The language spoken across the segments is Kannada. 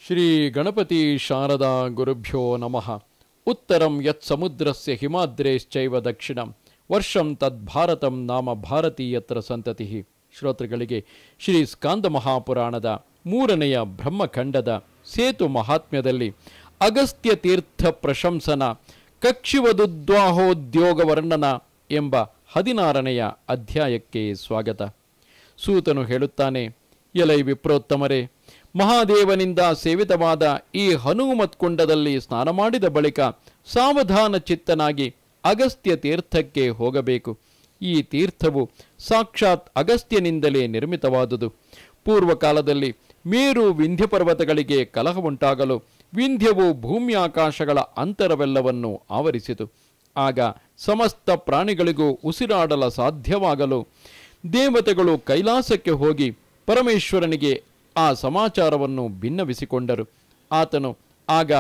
ಶ್ರೀ ಗಣಪತಿ ಶಾರದಾ ಗುರುಭ್ಯೋ ನಮಃ. ಉತ್ತರಂ ಯತ್ ಸಮುದ್ರಸ್ಯ ಹಿಮಾದ್ರೇಶ್ಚೈವ ದಕ್ಷಿಣಂ ವರ್ಷಂ ತದ್ಭಾರತಂ ನಾಮ ಭಾರತೀಯತ್ರ ಸಂತತಿ. ಶ್ರೋತೃಗಳಿಗೆ ಶ್ರೀ ಸ್ಕಾಂದ ಮಹಾಪುರಾಣದ 3ನೆಯ ಬ್ರಹ್ಮಖಂಡದ ಸೇತು ಮಹಾತ್ಮ್ಯದಲ್ಲಿ ಅಗಸ್ತ್ಯ ತೀರ್ಥ ಪ್ರಶಂಸನ ಕಕ್ಷಿವದುದ್ವಾಹೋದ್ಯೋಗ ವರ್ಣನ ಎಂಬ 16ನೆಯ ಅಧ್ಯಾಯಕ್ಕೆ ಸ್ವಾಗತ. ಸೂತನು ಹೇಳುತ್ತಾನೆ, ಎಲೈ ವಿಪ್ರೋತ್ತಮರೇ, ಮಹಾದೇವನಿಂದ ಸೇವಿತವಾದ ಈ ಹನುಮತ್ ಕುಂಡದಲ್ಲಿ ಸ್ನಾನ ಮಾಡಿದ ಬಳಿಕ ಸಾವಧಾನ ಚಿತ್ತನಾಗಿ ಅಗಸ್ತ್ಯ ತೀರ್ಥಕ್ಕೆ ಹೋಗಬೇಕು. ಈ ತೀರ್ಥವು ಸಾಕ್ಷಾತ್ ಅಗಸ್ತ್ಯನಿಂದಲೇ ನಿರ್ಮಿತವಾದುದು. ಪೂರ್ವಕಾಲದಲ್ಲಿ ಮೇರು ವಿಂಧ್ಯ ಪರ್ವತಗಳಿಗೆ ಕಲಹ ಉಂಟಾಗಲು ವಿಂಧ್ಯವು ಭೂಮ್ಯಾಕಾಶಗಳ ಅಂತರವೆಲ್ಲವನ್ನು ಆವರಿಸಿತು. ಆಗ ಸಮಸ್ತ ಪ್ರಾಣಿಗಳಿಗೂ ಉಸಿರಾಡಲು ಸಾಧ್ಯವಾಗಲು ದೇವತೆಗಳು ಕೈಲಾಸಕ್ಕೆ ಹೋಗಿ ಪರಮೇಶ್ವರನಿಗೆ ಆ ಸಮಾಚಾರವನ್ನು ಭಿನ್ನವಿಸಿಕೊಂಡರು. ಆತನು ಆಗ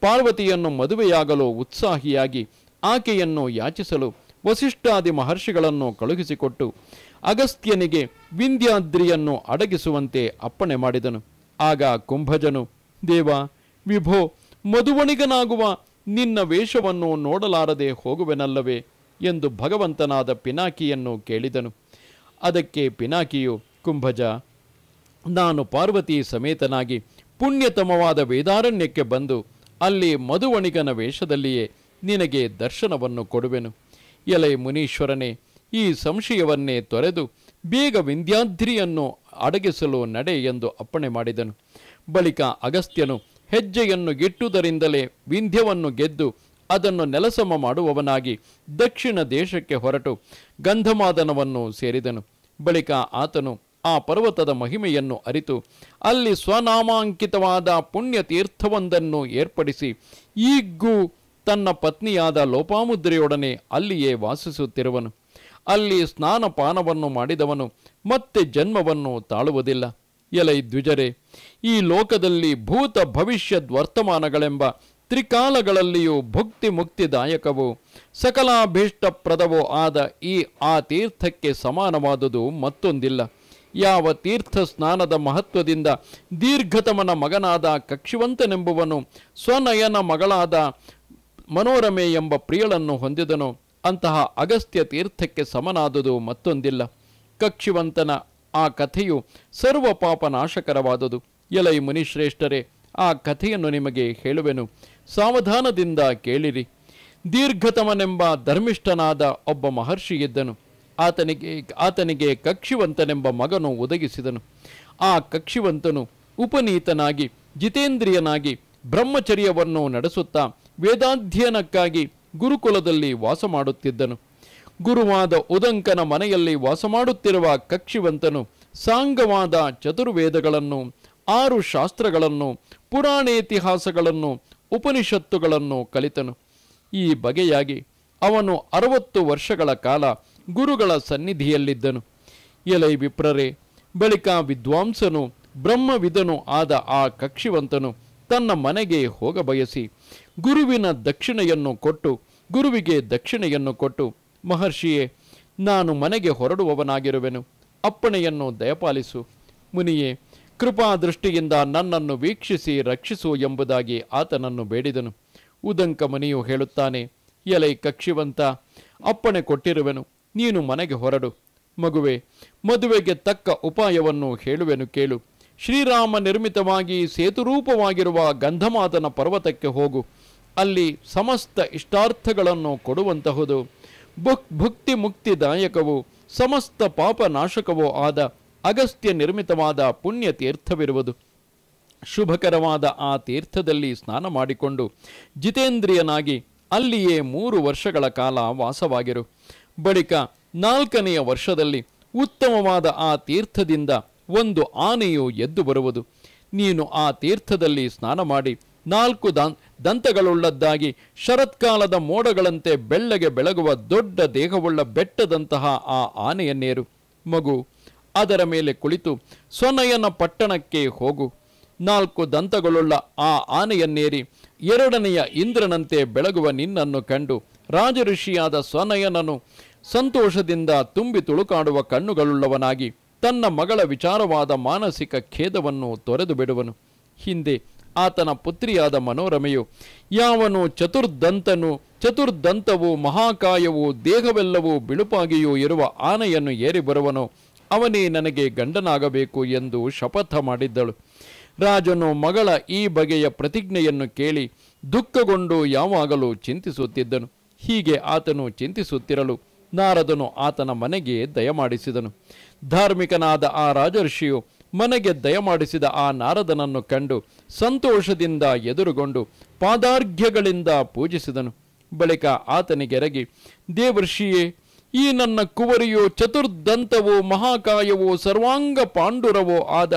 ಪಾರ್ವತಿಯನ್ನು ಮದುವೆಯಾಗಲು ಉತ್ಸಾಹಿಯಾಗಿ ಆಕೆಯನ್ನು ಯಾಚಿಸಲು ವಸಿಷ್ಠಾದಿ ಮಹರ್ಷಿಗಳನ್ನು ಕಳುಹಿಸಿಕೊಟ್ಟು ಅಗಸ್ತ್ಯನಿಗೆ ವಿಂಧ್ಯಾದ್ರಿಯನ್ನು ಅಡಗಿಸುವಂತೆ ಅಪ್ಪಣೆ ಮಾಡಿದನು. ಆಗ ಕುಂಭಜನು, ದೇವ ವಿಭೋ, ಮಧುವಣಿಗನಾಗುವ ನಿನ್ನ ವೇಷವನ್ನು ನೋಡಲಾರದೆ ಹೋಗುವೆನಲ್ಲವೇ ಎಂದು ಭಗವಂತನಾದ ಪಿನಾಕಿಯನ್ನು ಕೇಳಿದನು. ಅದಕ್ಕೆ ಪಿನಾಕಿಯು, ಕುಂಭಜ, ನಾನು ಪಾರ್ವತಿ ಸಮೇತನಾಗಿ ಪುಣ್ಯತಮವಾದ ವೇದಾರಣ್ಯಕ್ಕೆ ಬಂದು ಅಲ್ಲಿ ಮಧುವಣಿಗನ ವೇಷದಲ್ಲಿಯೇ ನಿನಗೆ ದರ್ಶನವನ್ನು ಕೊಡುವೆನು. ಎಲೈ ಮುನೀಶ್ವರನೇ, ಈ ಸಂಶಯವನ್ನೇ ತೊರೆದು ಬೇಗ ವಿಂಧ್ಯಾದ್ರಿಯನ್ನು ಅಡಗಿಸಲು ನಡೆ ಎಂದು ಅಪ್ಪಣೆ ಮಾಡಿದನು. ಬಳಿಕ ಅಗಸ್ತ್ಯನು ಹೆಜ್ಜೆಯನ್ನು ಗಿಟ್ಟುವುದರಿಂದಲೇ ವಿಂಧ್ಯವನ್ನು ಗೆದ್ದು ಅದನ್ನು ನೆಲಸಮ ಮಾಡುವವನಾಗಿ ದಕ್ಷಿಣ ದೇಶಕ್ಕೆ ಹೊರಟು ಗಂಧಮಾದನವನ್ನು ಸೇರಿದನು. ಬಳಿಕ ಆತನು ಆ ಪರ್ವತದ ಮಹಿಮೆಯನ್ನು ಅರಿತು ಅಲ್ಲಿ ಸ್ವನಾಮಾಂಕಿತವಾದ ಪುಣ್ಯತೀರ್ಥವೊಂದನ್ನು ಏರ್ಪಡಿಸಿ ಈಗೂ ತನ್ನ ಪತ್ನಿಯಾದ ಲೋಪಾಮುದ್ರೆಯೊಡನೆ ಅಲ್ಲಿಯೇ ವಾಸಿಸುತ್ತಿರುವನು. ಅಲ್ಲಿ ಸ್ನಾನಪಾನವನ್ನು ಮಾಡಿದವನು ಮತ್ತೆ ಜನ್ಮವನ್ನು ತಾಳುವುದಿಲ್ಲ. ಎಲೈ ದ್ವಿಜರೇ, ಈ ಲೋಕದಲ್ಲಿ ಭೂತ ಭವಿಷ್ಯದ್ ವರ್ತಮಾನಗಳೆಂಬ ತ್ರಿಕಾಲಗಳಲ್ಲಿಯೂ ಭುಕ್ತಿ ಮುಕ್ತಿದಾಯಕವೂ ಸಕಲಾಭೀಷ್ಟಪ್ರದವೂ ಆದ ಆ ತೀರ್ಥಕ್ಕೆ ಸಮಾನವಾದುದು ಮತ್ತೊಂದಿಲ್ಲ. ಯಾವ ತೀರ್ಥ ಸ್ನಾನದ ಮಹತ್ವದಿಂದ ದೀರ್ಘತಮನ ಮಗನಾದ ಕಕ್ಷಿವಂತನೆಂಬುವನು ಸ್ವನಯನ ಮಗಳಾದ ಮನೋರಮೆ ಎಂಬ ಪ್ರಿಯಳನ್ನು ಹೊಂದಿದನು, ಅಂತಹ ಅಗಸ್ತ್ಯ ತೀರ್ಥಕ್ಕೆ ಸಮನಾದುದು ಮತ್ತೊಂದಿಲ್ಲ. ಕಕ್ಷಿವಂತನ ಆ ಕಥೆಯು ಸರ್ವ ಪಾಪ ನಾಶಕರವಾದುದು. ಎಲೈ ಮುನಿಶ್ರೇಷ್ಠರೇ, ಆ ಕಥೆಯನ್ನು ನಿಮಗೆ ಹೇಳುವೆನು, ಸಾವಧಾನದಿಂದ ಕೇಳಿರಿ. ದೀರ್ಘತಮನೆಂಬ ಧರ್ಮಿಷ್ಠನಾದ ಒಬ್ಬ ಮಹರ್ಷಿಯಿದ್ದನು. ಆತನಿಗೆ ಕಕ್ಷಿವಂತನೆಂಬ ಮಗನು ಒದಗಿಸಿದನು. ಆ ಕಕ್ಷಿವಂತನು ಉಪನೀತನಾಗಿ ಜಿತೇಂದ್ರಿಯನಾಗಿ ಬ್ರಹ್ಮಚರ್ಯವನ್ನು ನಡೆಸುತ್ತಾ ವೇದಾಧ್ಯಯನಕ್ಕಾಗಿ ಗುರುಕುಲದಲ್ಲಿ ವಾಸ ಮಾಡುತ್ತಿದ್ದನು. ಗುರುವಾದ ಉದಂಕನ ಮನೆಯಲ್ಲಿ ವಾಸ ಮಾಡುತ್ತಿರುವ ಕಕ್ಷಿವಂತನು ಸಾಂಗವಾದ ಚತುರ್ವೇದಗಳನ್ನು, 6 ಶಾಸ್ತ್ರಗಳನ್ನು, ಪುರಾಣೇತಿಹಾಸಗಳನ್ನು, ಉಪನಿಷತ್ತುಗಳನ್ನು ಕಲಿತನು. ಈ ಬಗೆಯಾಗಿ ಅವನು 60 ವರ್ಷಗಳ ಕಾಲ ಗುರುಗಳ ಸನ್ನಿಧಿಯಲ್ಲಿದ್ದನು. ಎಲೈ ವಿಪ್ರರೇ, ಬಳಿಕ ವಿದ್ವಾಂಸನು ಬ್ರಹ್ಮವಿದನು ಆದ ಆ ಕಕ್ಷಿವಂತನು ತನ್ನ ಮನೆಗೆ ಹೋಗಬಯಸಿ ಗುರುವಿಗೆ ದಕ್ಷಿಣೆಯನ್ನು ಕೊಟ್ಟು, ಮಹರ್ಷಿಯೇ, ನಾನು ಮನೆಗೆ ಹೊರಡುವವನಾಗಿರುವೆನು, ಅಪ್ಪಣೆಯನ್ನು ದಯಪಾಲಿಸು. ಮುನಿಯೇ, ಕೃಪಾದೃಷ್ಟಿಯಿಂದ ನನ್ನನ್ನು ವೀಕ್ಷಿಸಿ ರಕ್ಷಿಸು ಎಂಬುದಾಗಿ ಆತನನ್ನು ಬೇಡಿದನು. ಉದಂಕ ಮುನಿಯು ಹೇಳುತ್ತಾನೆ, ಎಲೈ ಕಕ್ಷಿವಂತ, ಅಪ್ಪಣೆ ಕೊಟ್ಟಿರುವೆನು, ನೀನು ಮನೆಗೆ ಹೊರಡು. ಮಗುವೆ, ಮದುವೆಗೆ ತಕ್ಕ ಉಪಾಯವನ್ನು ಹೇಳುವೆನು ಕೇಳು. ಶ್ರೀರಾಮ ನಿರ್ಮಿತವಾಗಿ ಸೇತುರೂಪವಾಗಿರುವ ಗಂಧಮಾದನ ಪರ್ವತಕ್ಕೆ ಹೋಗು. ಅಲ್ಲಿ ಸಮಸ್ತ ಇಷ್ಟಾರ್ಥಗಳನ್ನು ಕೊಡುವಂತಹುದು ಭುಕ್ತಿ ಮುಕ್ತಿದಾಯಕವೂ ಸಮಸ್ತ ಪಾಪ ನಾಶಕವೂ ಆದ ಅಗಸ್ತ್ಯ ನಿರ್ಮಿತವಾದ ಪುಣ್ಯ ತೀರ್ಥವಿರುವುದು. ಶುಭಕರವಾದ ಆ ತೀರ್ಥದಲ್ಲಿ ಸ್ನಾನ ಮಾಡಿಕೊಂಡು ಜಿತೇಂದ್ರಿಯನಾಗಿ ಅಲ್ಲಿಯೇ 3 ವರ್ಷಗಳ ಕಾಲ ವಾಸವಾಗಿರು. ಬಳಿಕ 4ನೆಯ ವರ್ಷದಲ್ಲಿ ಉತ್ತಮವಾದ ಆ ತೀರ್ಥದಿಂದ ಒಂದು ಆನೆಯು ಎದ್ದು ಬರುವುದು. ನೀನು ಆ ತೀರ್ಥದಲ್ಲಿ ಸ್ನಾನ ಮಾಡಿ 4 ದಂತಗಳುಳ್ಳದ್ದಾಗಿ ಶರತ್ಕಾಲದ ಮೋಡಗಳಂತೆ ಬೆಳ್ಳಗೆ ಬೆಳಗುವ ದೊಡ್ಡ ದೇಹವುಳ್ಳ ಬೆಟ್ಟದಂತಹ ಆ ಆನೆಯನ್ನೇರು. ಮಗು, ಅದರ ಮೇಲೆ ಕುಳಿತು ಸ್ವನಯನ ಪಟ್ಟಣಕ್ಕೆ ಹೋಗು. 4 ದಂತಗಳುಳ್ಳ ಆ ಆನೆಯನ್ನೇರಿ 2ನೆಯ ಇಂದ್ರನಂತೆ ಬೆಳಗುವ ನಿನ್ನನ್ನು ಕಂಡು ರಾಜಋಷಿಯಾದ ಸ್ವನಯನನು ಸಂತೋಷದಿಂದ ತುಂಬಿ ತುಳುಕಾಡುವ ಕಣ್ಣುಗಳುಳ್ಳವನಾಗಿ ತನ್ನ ಮಗಳ ವಿಚಾರವಾದ ಮಾನಸಿಕ ಖೇದವನ್ನು ತೊರೆದು ಬಿಡುವನು. ಹಿಂದೆ ಆತನ ಪುತ್ರಿಯಾದ ಮನೋರಮೆಯು, ಯಾವನು ಚತುರ್ದಂತವೂ ಮಹಾಕಾಯವೂ ದೇಹವೆಲ್ಲವೂ ಬಿಳುಪಾಗಿಯೂ ಇರುವ ಆನೆಯನ್ನು ಏರಿ ಬರುವನೋ ಅವನೇ ನನಗೆ ಗಂಡನಾಗಬೇಕು ಎಂದು ಶಪಥ ಮಾಡಿದ್ದಳು. ರಾಜನು ಮಗಳ ಈ ಬಗೆಯ ಪ್ರತಿಜ್ಞೆಯನ್ನು ಕೇಳಿ ದುಃಖಗೊಂಡು ಯಾವಾಗಲೂ ಚಿಂತಿಸುತ್ತಿದ್ದನು. ಹೀಗೆ ಆತನು ಚಿಂತಿಸುತ್ತಿರಲು ನಾರದನು ಆತನ ಮನೆಗೆ ದಯಮಾಡಿಸಿದನು. ಧಾರ್ಮಿಕನಾದ ಆ ರಾಜರ್ಷಿಯು ಮನೆಗೆ ದಯಮಾಡಿಸಿದ ಆ ನಾರದನನ್ನು ಕಂಡು ಸಂತೋಷದಿಂದ ಎದುರುಗೊಂಡು ಪಾದಾರ್ಘ್ಯಗಳಿಂದ ಪೂಜಿಸಿದನು. ಬಳಿಕ ಆತನಿಗೆರಗಿ, ದೇವರ್ಷಿಯೇ, ಈ ನನ್ನ ಕುವರಿಯು ಚತುರ್ದಂತವೋ ಮಹಾಕಾಯವೋ ಸರ್ವಾಂಗ ಪಾಂಡುರವೋ ಆದ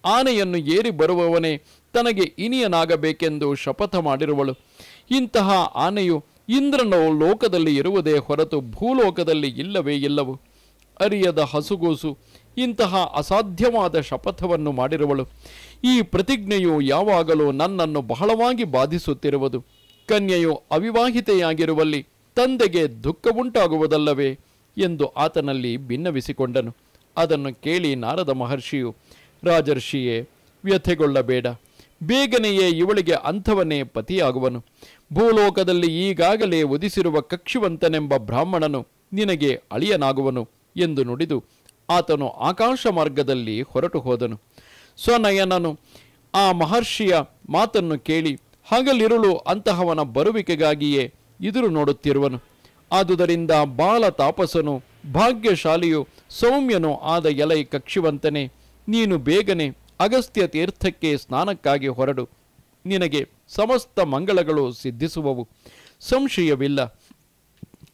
ಆನೆಯನ್ನು ಏರಿ ಬರುವವನೇ ತನಗೆ ಇನಿಯನಾಗಬೇಕೆಂದು ಶಪಥ ಮಾಡಿರುವಳು. ಇಂತಹ ಆನೆಯು ಇಂದ್ರನ ಲೋಕದಲ್ಲಿ ಇರುವುದೇ ಹೊರತು ಭೂಲೋಕದಲ್ಲಿ ಇಲ್ಲವೇ ಇಲ್ಲವು. ಅರಿಯದ ಹಸುಗೂಸು ಇಂತಹ ಅಸಾಧ್ಯವಾದ ಶಪಥವನ್ನು ಮಾಡಿರುವಳು. ಈ ಪ್ರತಿಜ್ಞೆಯು ಯಾವಾಗಲೂ ನನ್ನನ್ನು ಬಹಳವಾಗಿ ಬಾಧಿಸುತ್ತಿರುವುದು. ಕನ್ಯೆಯು ಅವಿವಾಹಿತೆಯಾಗಿರುವಲ್ಲಿ ತಂದೆಗೆ ದುಃಖವುಂಟಾಗುವುದಲ್ಲವೇ ಎಂದು ಆತನಲ್ಲಿ ಭಿನ್ನವಿಸಿಕೊಂಡನು. ಅದನ್ನು ಕೇಳಿ ನಾರದ ಮಹರ್ಷಿಯು, ರಾಜರ್ಷಿಯೇ, ವ್ಯಥೆಗೊಳ್ಳಬೇಡ, ಬೇಗನೆಯೇ ಇವಳಿಗೆ ಅಂಥವನೇ ಪತಿಯಾಗುವನು. ಭೂಲೋಕದಲ್ಲಿ ಈಗಾಗಲೇ ಉದಿಸಿರುವ ಕಕ್ಷಿವಂತನೆಂಬ ಬ್ರಾಹ್ಮಣನು ನಿನಗೆ ಅಳಿಯನಾಗುವನು ಎಂದು ನುಡಿದು ಆತನು ಆಕಾಶ ಮಾರ್ಗದಲ್ಲಿ ಹೊರಟು ಹೋದನು. ಸ್ವನಯನನು ಆ ಮಹರ್ಷಿಯ ಮಾತನ್ನು ಕೇಳಿ ಹಗಲಿರುಳು ಅಂತಹವನ ಬರುವಿಕೆಗಾಗಿಯೇ ಎದುರು ನೋಡುತ್ತಿರುವನು. ಆದುದರಿಂದ ಬಾಲ ತಾಪಸನು ಭಾಗ್ಯಶಾಲಿಯು ಸೌಮ್ಯನೂ ಆದ ಎಲೈ ಕಕ್ಷಿವಂತನೇ, ನೀನು ಬೇಗನೆ ಅಗಸ್ತ್ಯ ತೀರ್ಥಕ್ಕೆ ಸ್ನಾನಕ್ಕಾಗಿ ಹೊರಡು. ನಿನಗೆ ಸಮಸ್ತ ಮಂಗಳಗಳು ಸಿದ್ಧಿಸುವವು, ಸಂಶಯವಿಲ್ಲ.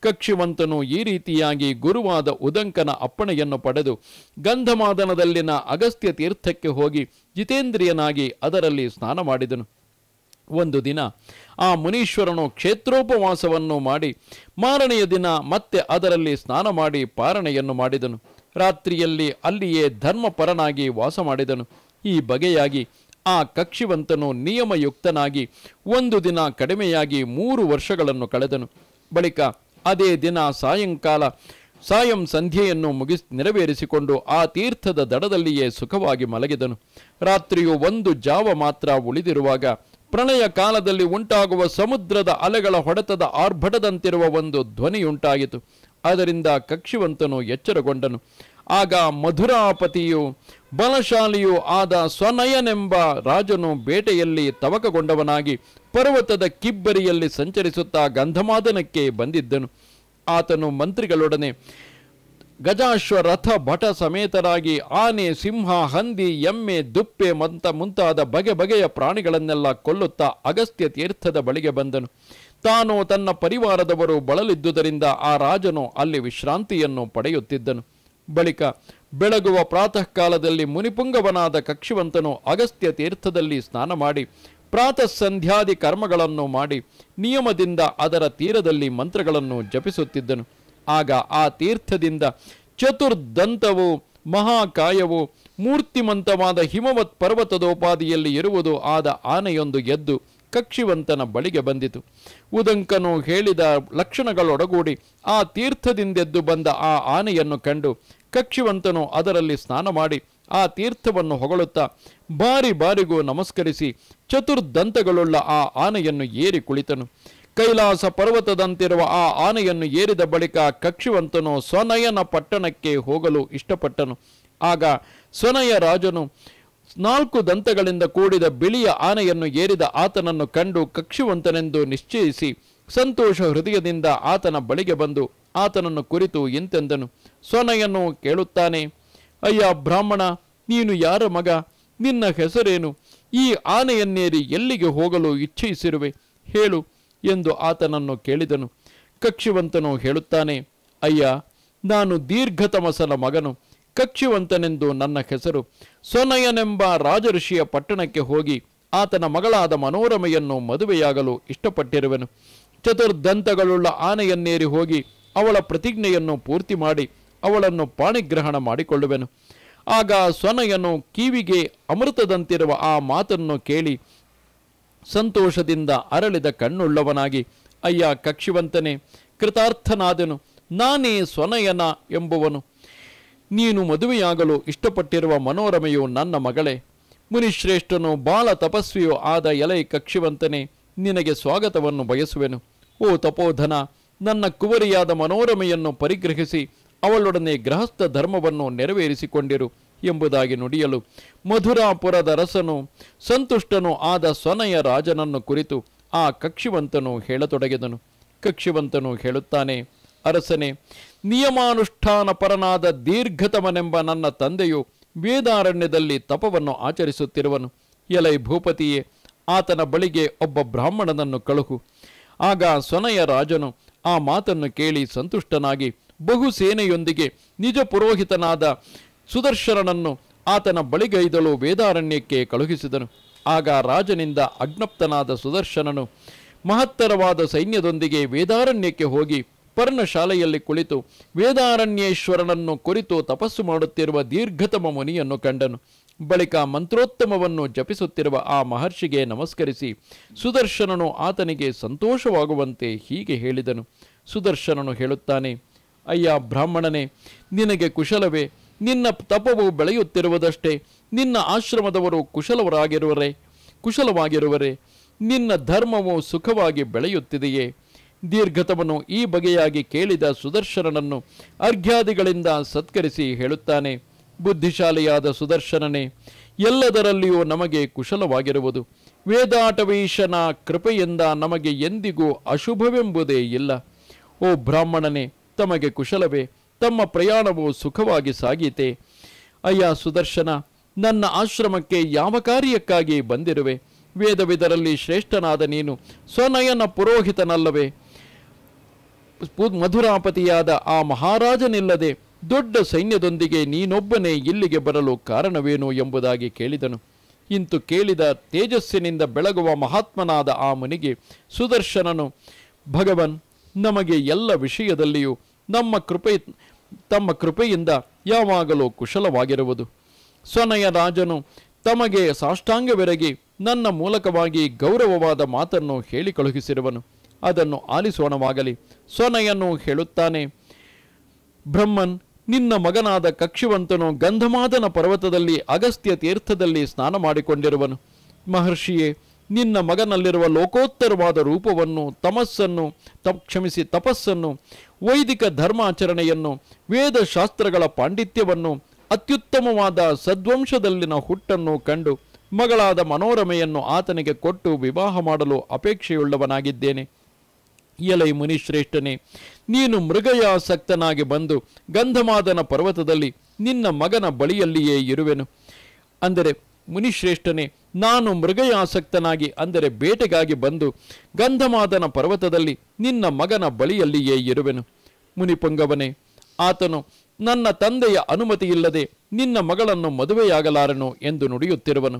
ಕಕ್ಷಿವಂತನು ಈ ರೀತಿಯಾಗಿ ಗುರುವಾದ ಉದಂಕನ ಅಪ್ಪಣೆಯನ್ನು ಪಡೆದು ಗಂಧಮಾದನದಲ್ಲಿನ ಅಗಸ್ತ್ಯ ತೀರ್ಥಕ್ಕೆ ಹೋಗಿ ಜಿತೇಂದ್ರಿಯನಾಗಿ ಅದರಲ್ಲಿ ಸ್ನಾನ ಮಾಡಿದನು. ಒಂದು ದಿನ ಆ ಮುನೀಶ್ವರನು ಕ್ಷೇತ್ರೋಪವಾಸವನ್ನು ಮಾಡಿ ಮಾರನೆಯ ದಿನ ಮತ್ತೆ ಅದರಲ್ಲಿ ಸ್ನಾನ ಮಾಡಿ ಪಾರಣೆಯನ್ನು ಮಾಡಿದನು. ರಾತ್ರಿಯಲ್ಲಿ ಅಲ್ಲಿಯೇ ಧರ್ಮಪರನಾಗಿ ವಾಸ ಮಾಡಿದನು. ಈ ಬಗೆಯಾಗಿ ಆ ಕಕ್ಷಿವಂತನು ನಿಯಮಯುಕ್ತನಾಗಿ ಒಂದು ದಿನ ಕಡಿಮೆಯಾಗಿ 3 ವರ್ಷಗಳನ್ನು ಕಳೆದನು. ಬಳಿಕ ಅದೇ ದಿನ ಸಾಯಂ ಸಂಧ್ಯೆಯನ್ನು ನೆರವೇರಿಸಿಕೊಂಡು ಆ ತೀರ್ಥದ ದಡದಲ್ಲಿಯೇ ಸುಖವಾಗಿ ಮಲಗಿದನು. ರಾತ್ರಿಯು 1 ಜಾವ ಮಾತ್ರ ಉಳಿದಿರುವಾಗ ಪ್ರಳಯ ಕಾಲದಲ್ಲಿ ಉಂಟಾಗುವ ಸಮುದ್ರದ ಅಲೆಗಳ ಹೊಡೆತದ ಆರ್ಭಟದಂತಿರುವ ಒಂದು ಧ್ವನಿಯುಂಟಾಯಿತು. ಅದರಿಂದ ಕಕ್ಷಿವಂತನು ಎಚ್ಚರಗೊಂಡನು. ಆಗ ಮಧುರಾಪತಿಯು ಬಲಶಾಲಿಯೂ ಆದ ಸ್ವನಯನೆಂಬ ರಾಜನು ಬೇಟೆಯಲ್ಲಿ ತವಕಗೊಂಡವನಾಗಿ ಪರ್ವತದ ಕಿಬ್ಬರಿಯಲ್ಲಿ ಸಂಚರಿಸುತ್ತಾ ಗಂಧಮಾದನಕ್ಕೆ ಬಂದಿದ್ದನು. ಆತನು ಮಂತ್ರಿಗಳೊಡನೆ ಗಜಾಶ್ವ ರಥ ಭಟ ಸಮೇತರಾಗಿ ಆನೆ, ಸಿಂಹ, ಹಂದಿ, ಎಮ್ಮೆ, ದುಪ್ಪೆ ಮುಂತಾದ ಬಗೆ ಬಗೆಯ ಪ್ರಾಣಿಗಳನ್ನೆಲ್ಲ ಕೊಲ್ಲುತ್ತಾ ಅಗಸ್ತ್ಯ ತೀರ್ಥದ ಬಳಿಗೆ ಬಂದನು. ತಾನು ತನ್ನ ಪರಿವಾರದವರು ಬಳಲಿದ್ದುದರಿಂದ ಆ ರಾಜನು ಅಲ್ಲಿ ವಿಶ್ರಾಂತಿಯನ್ನು ಪಡೆಯುತ್ತಿದ್ದನು. ಬಳಿಕ ಬೆಳಗುವ ಪ್ರಾತಃ ಕಾಲದಲ್ಲಿ ಮುನಿಪುಂಗವನಾದ ಕಕ್ಷಿವಂತನು ಅಗಸ್ತ್ಯ ತೀರ್ಥದಲ್ಲಿ ಸ್ನಾನ ಮಾಡಿ ಪ್ರಾತಃ ಸಂಧ್ಯಾದಿ ಕರ್ಮಗಳನ್ನು ಮಾಡಿ ನಿಯಮದಿಂದ ಅದರ ತೀರದಲ್ಲಿ ಮಂತ್ರಗಳನ್ನು ಜಪಿಸುತ್ತಿದ್ದನು. ಆಗ ಆ ತೀರ್ಥದಿಂದ ಚತುರ್ದಂತವೂ ಮಹಾಕಾಯವೂ ಮೂರ್ತಿಮಂತವಾದ ಹಿಮವತ್ ಪರ್ವತದೋಪಾದಿಯಲ್ಲಿ ಇರುವುದು ಆದ ಆನೆಯೊಂದು ಎದ್ದು ಕಕ್ಷಿವಂತನ ಬಳಿಗೆ ಬಂದಿತು. ಉದಂಕನು ಹೇಳಿದ ಲಕ್ಷಣಗಳೊಡಗೂಡಿ ಆ ತೀರ್ಥದಿಂದೆದ್ದು ಬಂದ ಆ ಆನೆಯನ್ನು ಕಂಡು ಕಕ್ಷಿವಂತನು ಅದರಲ್ಲಿ ಸ್ನಾನ ಮಾಡಿ ಆ ತೀರ್ಥವನ್ನು ಹೊಗಳುತ್ತಾ ಬಾರಿ ಬಾರಿಗೂ ನಮಸ್ಕರಿಸಿ ಚತುರ್ದಂತಗಳುಳ್ಳ ಆ ಆನೆಯನ್ನು ಏರಿ ಕುಳಿತನು. ಕೈಲಾಸ ಪರ್ವತದಂತಿರುವ ಆ ಆನೆಯನ್ನು ಏರಿದ ಬಳಿಕ ಕಕ್ಷಿವಂತನು ಸ್ವನಯನ ಪಟ್ಟಣಕ್ಕೆ ಹೋಗಲು ಇಷ್ಟಪಟ್ಟನು. ಆಗ ಸ್ವನಯ ರಾಜನು 4 ದಂತಗಳಿಂದ ಕೂಡಿದ ಬಿಳಿಯ ಆನೆಯನ್ನು ಏರಿದ ಆತನನ್ನು ಕಂಡು ಕಕ್ಷಿವಂತನೆಂದು ನಿಶ್ಚಯಿಸಿ ಸಂತೋಷ ಹೃದಯದಿಂದ ಆತನ ಬಳಿಗೆ ಬಂದು ಆತನನ್ನು ಕುರಿತು ಇಂತೆಂದನು. ಸ್ವನಯನು ಕೇಳುತ್ತಾನೆ, ಅಯ್ಯ ಬ್ರಾಹ್ಮಣ, ನೀನು ಯಾರ ಮಗ? ನಿನ್ನ ಹೆಸರೇನು? ಈ ಆನೆಯನ್ನೇರಿ ಎಲ್ಲಿಗೆ ಹೋಗಲು ಇಚ್ಛಿಸಿರುವೆ? ಹೇಳು ಎಂದು ಆತನನ್ನು ಕೇಳಿದನು. ಕಕ್ಷಿವಂತನು ಹೇಳುತ್ತಾನೆ, ಅಯ್ಯ, ನಾನು ದೀರ್ಘತಮಸನ ಮಗನು, ಕಕ್ಷಿವಂತನೆಂದು ನನ್ನ ಹೆಸರು. ಸ್ವನಯನೆಂಬ ರಾಜಋಷಿಯ ಪಟ್ಟಣಕ್ಕೆ ಹೋಗಿ ಆತನ ಮಗಳಾದ ಮನೋರಮೆಯನ್ನು ಮದುವೆಯಾಗಲು ಇಷ್ಟಪಟ್ಟಿರುವೆನು. ಚತುರ್ದಂತಗಳುಳ್ಳ ಆನೆಯನ್ನೇರಿ ಹೋಗಿ ಅವಳ ಪ್ರತಿಜ್ಞೆಯನ್ನು ಪೂರ್ತಿ ಮಾಡಿ ಅವಳನ್ನು ಪಾಣಿಗ್ರಹಣ ಮಾಡಿಕೊಳ್ಳುವೆನು. ಆಗ ಸ್ವನಯನು ಕಿವಿಗೆ ಅಮೃತದಂತಿರುವ ಆ ಮಾತನ್ನು ಕೇಳಿ ಸಂತೋಷದಿಂದ ಅರಳಿದ ಕಣ್ಣುಳ್ಳವನಾಗಿ, ಅಯ್ಯ ಕಕ್ಷಿವಂತನೇ, ಕೃತಾರ್ಥನಾದನು. ನಾನೇ ಸ್ವನಯನ ಎಂಬುವನು. ನೀನು ಮದುವೆಯಾಗಲು ಇಷ್ಟಪಟ್ಟಿರುವ ಮನೋರಮೆಯು ನನ್ನ ಮಗಳೇ. ಮುನಿಶ್ರೇಷ್ಠನು ಬಾಳ ತಪಸ್ವಿಯೂ ಆದ ಎಲೈ ಕಕ್ಷಿವಂತನೇ, ನಿನಗೆ ಸ್ವಾಗತವನ್ನು ಬಯಸುವೆನು. ಓ ತಪೋಧನ, ನನ್ನ ಕುವರಿಯಾದ ಮನೋರಮೆಯನ್ನು ಪರಿಗ್ರಹಿಸಿ ಅವಳೊಡನೆ ಗೃಹಸ್ಥ ಧರ್ಮವನ್ನು ನೆರವೇರಿಸಿಕೊಂಡಿರು ಎಂಬುದಾಗಿ ನುಡಿಯಲು, ಮಧುರಾಪುರದ ರಸನು ಸಂತುಷ್ಟನೂ ಆದ ಸ್ವನಯ ರಾಜನನ್ನು ಕುರಿತು ಆ ಕಕ್ಷಿವಂತನು ಹೇಳತೊಡಗಿದನು. ಕಕ್ಷಿವಂತನು ಹೇಳುತ್ತಾನೆ, ಅರಸನೇ, ನಿಯಮಾನುಷ್ಠಾನ ಪರನಾದ ದೀರ್ಘತಮನೆಂಬ ನನ್ನ ತಂದೆಯು ವೇದಾರಣ್ಯದಲ್ಲಿ ತಪವನ್ನು ಆಚರಿಸುತ್ತಿರುವನು. ಎಲೈ ಭೂಪತಿಯೇ, ಆತನ ಬಳಿಗೆ ಒಬ್ಬ ಬ್ರಾಹ್ಮಣನನ್ನು ಕಳುಹು. ಆಗ ಸ್ವನಯ ರಾಜನು ಆ ಮಾತನ್ನು ಕೇಳಿ ಸಂತುಷ್ಟನಾಗಿ ಬಹು ಸೇನೆಯೊಂದಿಗೆ ನಿಜ ಪುರೋಹಿತನಾದ ಸುದರ್ಶನನನ್ನು ಆತನ ಬಳಿಗೈದಳು ವೇದಾರಣ್ಯಕ್ಕೆ ಕಳುಹಿಸಿದನು. ಆಗ ರಾಜನಿಂದ ಅಜ್ಞಪ್ತನಾದ ಸುದರ್ಶನನು ಮಹತ್ತರವಾದ ಸೈನ್ಯದೊಂದಿಗೆ ವೇದಾರಣ್ಯಕ್ಕೆ ಹೋಗಿ ಪರ್ಣಶಾಲೆಯಲ್ಲಿ ಕುಳಿತು ವೇದಾರಣ್ಯೇಶ್ವರನನ್ನು ಕುರಿತು ತಪಸ್ಸು ಮಾಡುತ್ತಿರುವ ದೀರ್ಘತಮ ಮುನಿಯನ್ನು ಕಂಡನು. ಬಳಿಕ ಮಂತ್ರೋತ್ತಮವನ್ನು ಜಪಿಸುತ್ತಿರುವ ಆ ಮಹರ್ಷಿಗೆ ನಮಸ್ಕರಿಸಿ ಸುದರ್ಶನನು ಆತನಿಗೆ ಸಂತೋಷವಾಗುವಂತೆ ಹೀಗೆ ಹೇಳಿದನು. ಸುದರ್ಶನನು ಹೇಳುತ್ತಾನೆ, ಅಯ್ಯ ಬ್ರಾಹ್ಮಣನೇ, ನಿನಗೆ ಕುಶಲವೇ? ನಿನ್ನ ತಪವು ಬೆಳೆಯುತ್ತಿರುವುದಷ್ಟೇ. ನಿನ್ನ ಆಶ್ರಮದವರು ಕುಶಲವಾಗಿರುವರೆ? ನಿನ್ನ ಧರ್ಮವು ಸುಖವಾಗಿ ಬೆಳೆಯುತ್ತಿದೆಯೇ? ದೀರ್ಘತಮನು ಈ ಬಗೆಯಾಗಿ ಕೇಳಿದ ಸುದರ್ಶನನನ್ನು ಅರ್ಘ್ಯಾದಿಗಳಿಂದ ಸತ್ಕರಿಸಿ ಹೇಳುತ್ತಾನೆ, ಬುದ್ಧಿಶಾಲಿಯಾದ ಸುದರ್ಶನನೇ, ಎಲ್ಲದರಲ್ಲಿಯೂ ನಮಗೆ ಕುಶಲವಾಗಿರುವುದು. ವೇದಾಟವೀಶನ ಕೃಪೆಯಿಂದ ನಮಗೆ ಎಂದಿಗೂ ಅಶುಭವೆಂಬುದೇ ಇಲ್ಲ. ಓ ಬ್ರಾಹ್ಮಣನೇ, ತಮಗೆ ಕುಶಲವೇ? ತಮ್ಮ ಪ್ರಯಾಣವು ಸುಖವಾಗಿ ಸಾಗೀತೆ? ಅಯ್ಯ ಸುದರ್ಶನ, ನನ್ನ ಆಶ್ರಮಕ್ಕೆ ಯಾವ ಕಾರ್ಯಕ್ಕಾಗಿ ಬಂದಿರುವೆ? ವೇದವಿದರಲ್ಲಿ ಶ್ರೇಷ್ಠನಾದ ನೀನು ಸ್ವನಯನ ಪುರೋಹಿತನಲ್ಲವೇ? ಮಧುರಾಪತಿಯಾದ ಆ ಮಹಾರಾಜನಿಲ್ಲದೆ ದೊಡ್ಡ ಸೈನ್ಯದೊಂದಿಗೆ ನೀನೊಬ್ಬನೇ ಇಲ್ಲಿಗೆ ಬರಲು ಕಾರಣವೇನು ಎಂಬುದಾಗಿ ಕೇಳಿದನು. ಇಂತು ಕೇಳಿದ ತೇಜಸ್ಸಿನಿಂದ ಬೆಳಗುವ ಮಹಾತ್ಮನಾದ ಆ ಮುನಿಗೆ ಸುದರ್ಶನನು, ಭಗವನ್, ನಮಗೆ ಎಲ್ಲ ವಿಷಯದಲ್ಲಿಯೂ ತಮ್ಮ ಕೃಪೆಯಿಂದ ಯಾವಾಗಲೂ ಕುಶಲವಾಗಿರುವುದು. ಸ್ವನಯ ರಾಜನು ತಮಗೆ ಸಾಷ್ಟಾಂಗವೆರಗಿ ನನ್ನ ಮೂಲಕವಾಗಿ ಗೌರವವಾದ ಮಾತನ್ನು ಹೇಳಿ ಕಳುಹಿಸಿರುವನು. ಅದನ್ನು ಆಲಿಸೋಣವಾಗಲಿ. ಸ್ವನಯನು ಹೇಳುತ್ತಾನೆ, ಬ್ರಹ್ಮನ್, ನಿನ್ನ ಮಗನಾದ ಕಕ್ಷಿವಂತನು ಗಂಧಮಾದನ ಪರ್ವತದಲ್ಲಿ ಅಗಸ್ತ್ಯ ತೀರ್ಥದಲ್ಲಿ ಸ್ನಾನ ಮಾಡಿಕೊಂಡಿರುವನು. ಮಹರ್ಷಿಯೇ, ನಿನ್ನ ಮಗನಲ್ಲಿರುವ ಲೋಕೋತ್ತರವಾದ ರೂಪವನ್ನು, ತಪಸ್ಸನ್ನು, ವೈದಿಕ ಧರ್ಮಾಚರಣೆಯನ್ನು, ವೇದಶಾಸ್ತ್ರಗಳ ಪಾಂಡಿತ್ಯವನ್ನು, ಅತ್ಯುತ್ತಮವಾದ ಸದ್ವಂಶದಲ್ಲಿನ ಹುಟ್ಟನ್ನು ಕಂಡು ಮಗಳಾದ ಮನೋರಮೆಯನ್ನು ಆತನಿಗೆ ಕೊಟ್ಟು ವಿವಾಹ ಮಾಡಲು ಅಪೇಕ್ಷೆಯುಳ್ಳವನಾಗಿದ್ದೇನೆ. ಎಲೈ ಮುನಿಶ್ರೇಷ್ಠನೇ, ನೀನು ಮೃಗಯಾಸಕ್ತನಾಗಿ ಬಂದು ಗಂಧಮಾದನ ಪರ್ವತದಲ್ಲಿ ನಿನ್ನ ಮಗನ ಬಳಿಯಲ್ಲಿಯೇ ಇರುವೆನು. ಅಂದರೆ ಮುನಿಶ್ರೇಷ್ಠನೇ, ನಾನು ಮೃಗಯಾಸಕ್ತನಾಗಿ ಅಂದರೆ ಬೇಟೆಗಾಗಿ ಬಂದು ಗಂಧಮಾದನ ಪರ್ವತದಲ್ಲಿ ನಿನ್ನ ಮಗನ ಬಳಿಯಲ್ಲಿಯೇ ಇರುವೆನು. ಮುನಿಪುಂಗವನೇ, ಆತನು ನನ್ನ ತಂದೆಯ ಅನುಮತಿಯಿಲ್ಲದೆ ನಿನ್ನ ಮಗಳನ್ನು ಮದುವೆಯಾಗಲಾರನು ಎಂದು ನುಡಿಯುತ್ತಿರುವನು.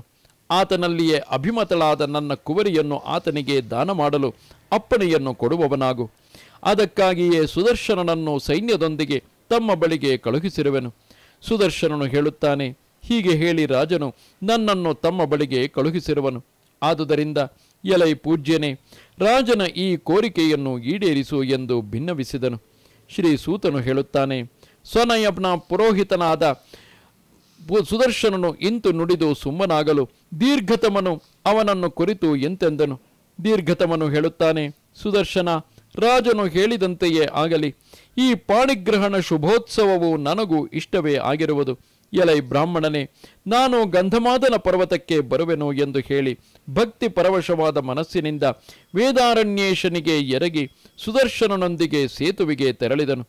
ಆತನಲ್ಲಿಯೇ ಅಭಿಮತಳಾದ ನನ್ನ ಕುವರಿಯನ್ನು ಆತನಿಗೆ ದಾನ ಮಾಡಲು ಅಪ್ಪಣೆಯನ್ನು ಕೊಡುವವನಾಗು. ಅದಕ್ಕಾಗಿಯೇ ಸುದರ್ಶನನನ್ನು ಸೈನ್ಯದೊಂದಿಗೆ ತಮ್ಮ ಬಳಿಗೆ ಕಳುಹಿಸಿರುವೆನು. ಸುದರ್ಶನನು ಹೇಳುತ್ತಾನೆ, ಹೀಗೆ ಹೇಳಿ ರಾಜನು ನನ್ನನ್ನು ತಮ್ಮ ಬಳಿಗೆ ಕಳುಹಿಸಿರುವನು. ಆದುದರಿಂದ ಎಲೈ ಪೂಜ್ಯನೇ, ರಾಜನ ಈ ಕೋರಿಕೆಯನ್ನು ಈಡೇರಿಸು ಎಂದು ಭಿನ್ನವಿಸಿದನು. ಶ್ರೀ ಸೂತನು ಹೇಳುತ್ತಾನೆ, ಸ್ವನಯನ ಪುರೋಹಿತನಾದ ಸುದರ್ಶನನು ಇಂತು ನುಡಿದು ಸುಮ್ಮನಾಗಲು ದೀರ್ಘತಮನು ಅವನನ್ನು ಕುರಿತು ಎಂತೆಂದನು. ದೀರ್ಘತಮನು ಹೇಳುತ್ತಾನೆ, ಸುದರ್ಶನ, ರಾಜನು ಹೇಳಿದಂತೆಯೇ ಆಗಲಿ. ಈ ಪಾಣಿಗ್ರಹಣ ಶುಭೋತ್ಸವವು ನನಗೂ ಇಷ್ಟವೇ ಆಗಿರುವುದು. ಎಲೈ ಬ್ರಾಹ್ಮಣನೇ, ನಾನು ಗಂಧಮಾದನ ಪರ್ವತಕ್ಕೆ ಬರುವೆನು ಎಂದು ಹೇಳಿ ಭಕ್ತಿ ಪರವಶವಾದ ಮನಸ್ಸಿನಿಂದ ವೇದಾರಣ್ಯೇಶನಿಗೆ ಎರಗಿ ಸುದರ್ಶನನೊಂದಿಗೆ ಸೇತುವೆಗೆ ತೆರಳಿದನು.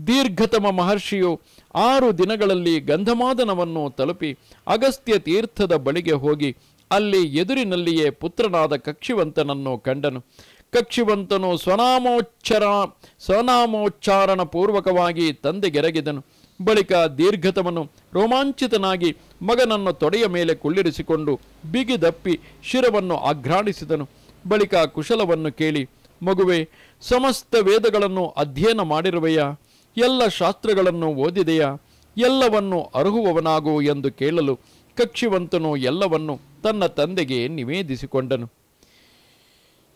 ದೀರ್ಘತಮ ಮಹರ್ಷಿಯು 6 ದಿನಗಳಲ್ಲಿ ಗಂಧಮಾದನವನ್ನು ತಲುಪಿ ಅಗಸ್ತ್ಯ ತೀರ್ಥದ ಬಳಿಗೆ ಹೋಗಿ ಅಲ್ಲಿ ಎದುರಿನಲ್ಲಿಯೇ ಪುತ್ರನಾದ ಕಕ್ಷಿವಂತನನ್ನು ಕಂಡನು. ಕಕ್ಷಿವಂತನು ಸ್ವನಾಮೋಚ್ಚಾರಣ ಪೂರ್ವಕವಾಗಿ ತಂದೆಗೆರಗಿದನು. ಬಳಿಕ ದೀರ್ಘತಮನು ರೋಮಾಂಚಿತನಾಗಿ ಮಗನನ್ನು ತೊಡೆಯ ಮೇಲೆ ಕುಳ್ಳಿರಿಸಿಕೊಂಡು ಬಿಗಿದಪ್ಪಿ ಶಿರವನ್ನು ಆಘ್ರಾಣಿಸಿದನು. ಬಳಿಕ ಕುಶಲವನ್ನು ಕೇಳಿ, ಮಗುವೆ, ಸಮಸ್ತ ವೇದಗಳನ್ನು ಅಧ್ಯಯನ ಮಾಡಿರುವೆಯಾ? ಎಲ್ಲ ಶಾಸ್ತ್ರಗಳನ್ನು ಓದಿದೆಯಾ? ಎಲ್ಲವನ್ನು ಅರುಹುವವನಾಗು ಎಂದು ಕೇಳಲು ಕಕ್ಷಿವಂತನು ಎಲ್ಲವನ್ನು ತನ್ನ ತಂದೆಗೆ ನಿವೇದಿಸಿಕೊಂಡನು.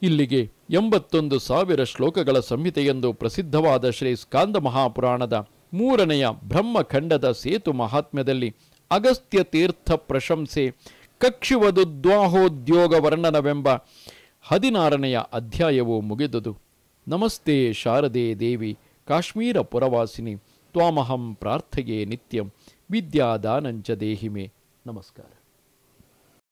ಇಲ್ಲಿಗೆ 81,000 ಶ್ಲೋಕಗಳ ಸಂಹಿತೆಯೆಂದು ಪ್ರಸಿದ್ಧವಾದ ಶ್ರೀ ಸ್ಕಾಂದ ಮಹಾಪುರಾಣದ 3ನೆಯ ಬ್ರಹ್ಮಖಂಡದ ಸೇತು ಮಹಾತ್ಮ್ಯದಲ್ಲಿ ಅಗಸ್ತ್ಯ ತೀರ್ಥ ಪ್ರಶಂಸೆ ಕಕ್ಷುವುದು ದ್ವಾಹೋದ್ಯೋಗ ವರ್ಣನವೆಂಬ 16ನೆಯ ಅಧ್ಯಾಯವು ಮುಗಿದುದು. ನಮಸ್ತೆ ಶಾರದೆ ದೇವಿ ಕಾಶ್ಮೀರ ಪುರವಾಸಿನಿ ತ್ವಾಮಹಂ ಪ್ರಾರ್ಥಯೇ ನಿತ್ಯಂ ವಿದ್ಯಾದಾನಂಚ ದೇಹಿಮೆ. ನಮಸ್ಕಾರ.